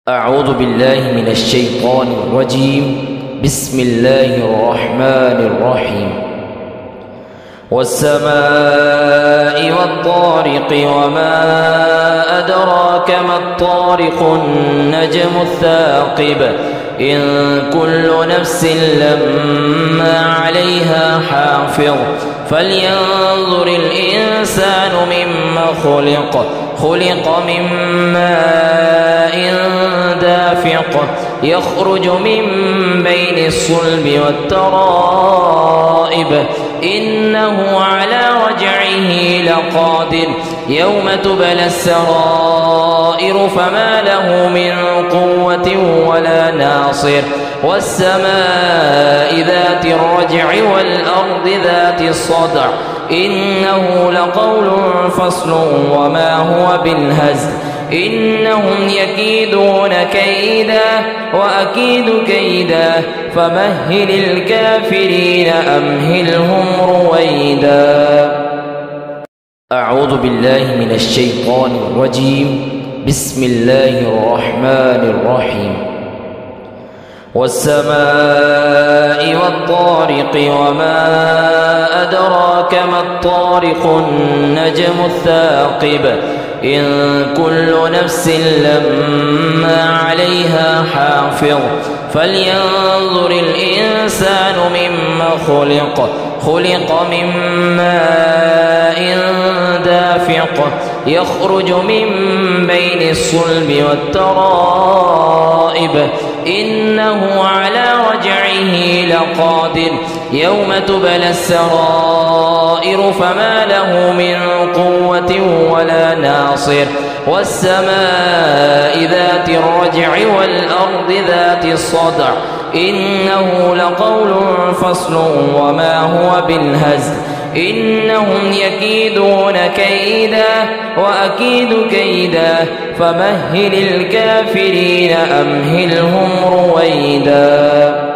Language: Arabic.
أعوذ بالله من الشيطان الرجيم. بسم الله الرحمن الرحيم. والسماء والطارق وما أدراك ما الطارق النجم الثاقب إن كل نفس لما عليها حافظ فلينظر الإنسان مما خلق من ماء دافق يخرج من بين الصلب والترائب إنه على رجعه لقادر يوم تبلى السرائر فما له من قوة ولا ناصر والسماء ذات الرجع والأرض ذات الصدع إنه لقول فصل وما هو بالهزل إنهم يكيدون كيدا وأكيد كيدا فمهل الكافرين أمهلهم رويدا. أعوذ بالله من الشيطان الرجيم. بسم الله الرحمن الرحيم. والسماء والطارق وما أدراك ما الطارق النجم الثاقب إن كل نفس لما عليها حافظ فلينظر الإنسان مما خلق من ماء دافق يخرج من بين الصلب والترائب إنه على رجعه لقادر يوم تبلى السرائر فما له من قوة ولا ناصر والسماء ذات الرجع والأرض ذات الصدع إنه لقول فصل وما هو بالهزل إنهم يكيدون كيدا وأكيد كيدا فمهل الكافرين أمهلهم رويدا.